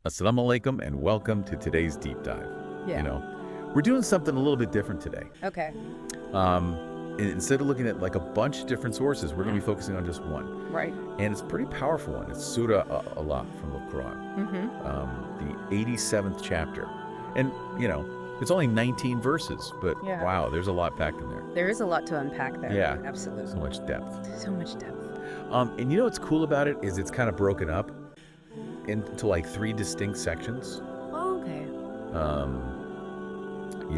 Assalamu alaikum and welcome to today's deep dive. Yeah. We're doing something a little bit different today. Okay. Instead of looking at like a bunch of different sources, we're going to be focusing on just one. Right. And it's a pretty powerful one. It's Surah Allah from the Quran, the 87th chapter. And, it's only 19 verses, but wow, there's a lot packed in there. There is a lot to unpack there. Yeah. Absolutely. So much depth. So much depth. And what's cool about it is it's kind of broken up into like 3 distinct sections. Oh, okay.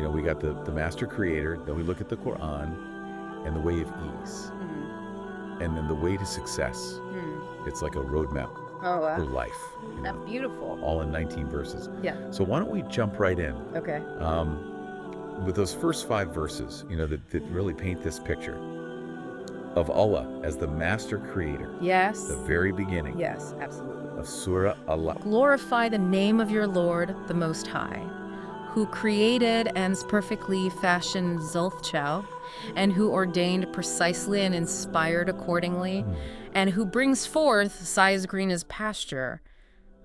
We got the master creator, then we look at the Quran and the way of ease. And then the way to success. It's like a roadmap for life. That's beautiful. All in 19 verses. Yeah. So why don't we jump right in? Okay. With those first 5 verses, that really paint this picture of Allah as the master creator. Yes. The very beginning. Yes, absolutely. Of Surah Allah. Glorify the name of your Lord, the Most High, who created and perfectly fashioned Zulfchau, and who ordained precisely and inspired accordingly, and who brings forth size green as pasture,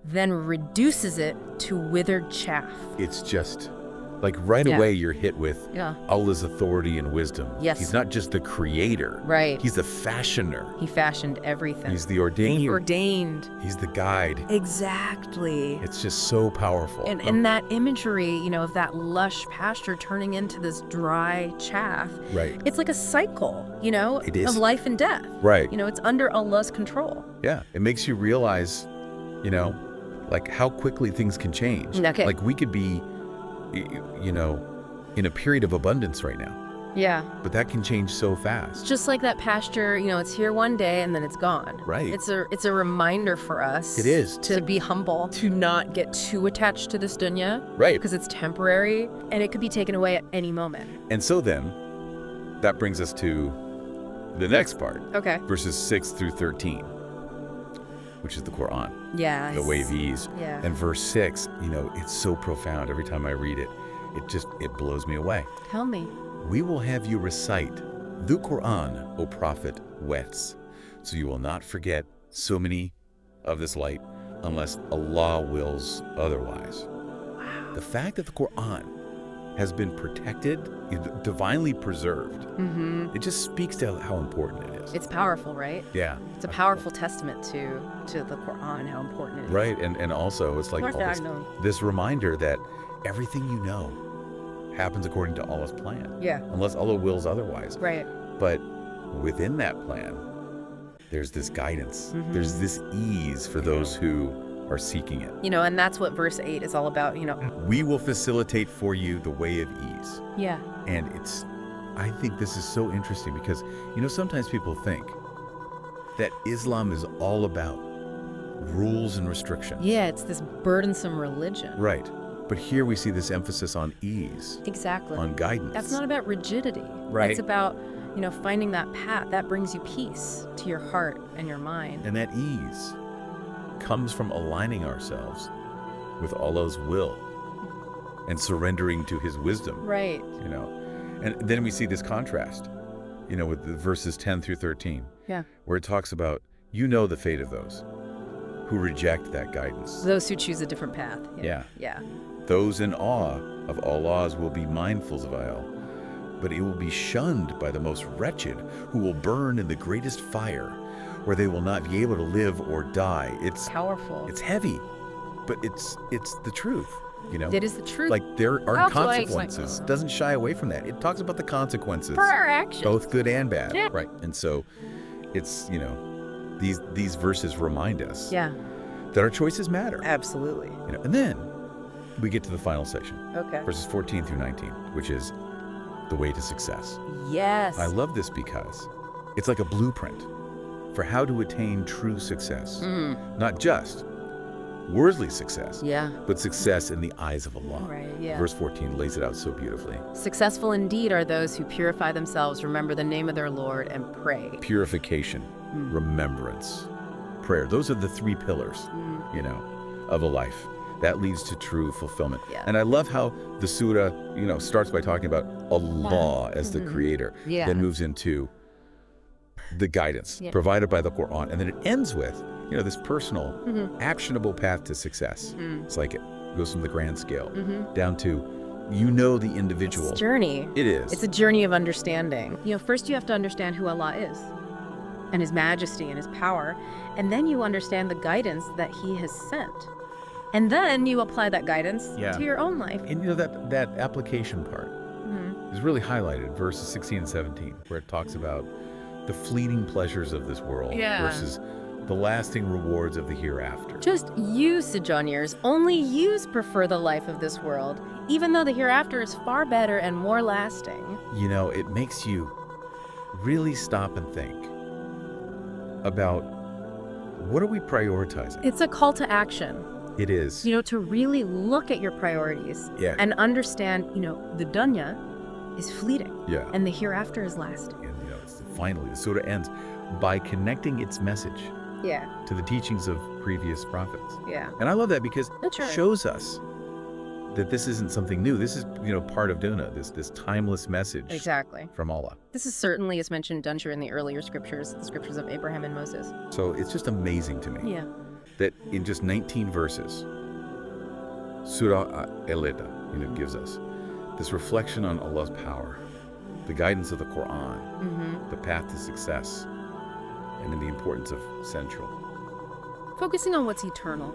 then reduces it to withered chaff. It's just like right away you're hit with Allah's authority and wisdom. Yes. He's not just the creator. Right. He's the fashioner. He fashioned everything. He's the ordainer. He ordained. He's the guide. Exactly. It's just so powerful. And in that imagery, of that lush pasture turning into this dry chaff, right. It's like a cycle, It is. of life and death. Right. It's under Allah's control. Yeah. It makes you realize, like how quickly things can change. Okay. Like we could be, in a period of abundance right now. Yeah. But that can change so fast. Just like that pasture, it's here one day and then it's gone. Right. It's a reminder for us. It is. To be humble, to not get too attached to this dunya. Right. Because it's temporary and it could be taken away at any moment. And so then, that brings us to the next part. Okay. Verses 6 through 13, which is the Quran. Yeah. The way of ease. Yeah. And verse 6, it's so profound. Every time I read it, it blows me away. Tell me. We will have you recite the Quran, O Prophet, wets, so you will not forget so many of this light unless Allah wills otherwise. Wow. The fact that the Quran has been protected, divinely preserved, it just speaks to how important it is. It's powerful, right? Yeah. It's a powerful testament to the Quran, how important it is. Right, and also it's like this reminder that everything you know happens according to Allah's plan. Yeah. Unless Allah wills otherwise. Right. But within that plan, there's this guidance. There's this ease for those who are seeking it. And that's what verse 8 is all about, We will facilitate for you the way of ease. Yeah. And I think this is so interesting because, sometimes people think that Islam is all about rules and restrictions. Yeah, it's this burdensome religion. Right. But here we see this emphasis on ease. Exactly. On guidance. That's not about rigidity. Right. It's about, finding that path that brings you peace to your heart and your mind. And that ease comes from aligning ourselves with Allah's will and surrendering to His wisdom. Right. And then we see this contrast, with the verses 10 through 13. Yeah. Where it talks about, the fate of those who reject that guidance. Those who choose a different path. Yeah. Yeah. Those in awe of Allah's will be mindful of Al, but it will be shunned by the most wretched, who will burn in the greatest fire, where they will not be able to live or die. It's powerful. It's heavy, but it's the truth. It is the truth. Like there are That's consequences. Doesn't shy away from that. It talks about the consequences for our actions, both good and bad. Yeah. Right. And so, it's these verses remind us. Yeah. That our choices matter. Absolutely. And then we get to the final section. Okay. Verses 14 through 19, which is the way to success. Yes. I love this because it's like a blueprint for how to attain true success. Not just worldly success, but success in the eyes of Allah. Right, yeah. Verse 14 lays it out so beautifully. Successful indeed are those who purify themselves, remember the name of their Lord, and pray. Purification, remembrance, prayer. Those are the 3 pillars, of a life. That leads to true fulfillment. Yeah. And I love how the surah, starts by talking about Allah as the creator, then moves into the guidance provided by the Quran, and then it ends with, this personal, actionable path to success. It's like it goes from the grand scale down to, the individual. It's a journey. It is. It's a journey of understanding. First you have to understand who Allah is and His majesty and His power, and then you understand the guidance that He has sent. And then you apply that guidance to your own life. And that application part is really highlighted, verses 16 and 17, where it talks about the fleeting pleasures of this world versus the lasting rewards of the hereafter. Just you, Sojourners, only yous prefer the life of this world, even though the hereafter is far better and more lasting. It makes you really stop and think about, what are we prioritizing? It's a call to action. It is. To really look at your priorities and understand, the dunya is fleeting and the hereafter is lasting. And finally, the surah ends by connecting its message to the teachings of previous prophets. And I love that because it shows us that this isn't something new. This is, part of Duna, this timeless message from Allah. This is certainly, as mentioned, done in the earlier scriptures, the scriptures of Abraham and Moses. So it's just amazing to me that in just 19 verses, Surah Al-Leda, gives us this reflection on Allah's power, the guidance of the Quran, the path to success, and then the importance of central. Focusing on what's eternal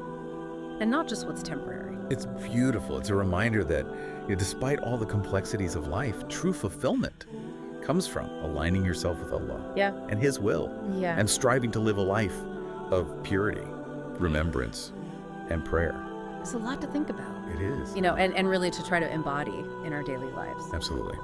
and not just what's temporary. It's beautiful. It's a reminder that despite all the complexities of life, true fulfillment comes from aligning yourself with Allah and His will and striving to live a life of purity, remembrance, and prayer. It's a lot to think about. It is. And really to try to embody in our daily lives. Absolutely.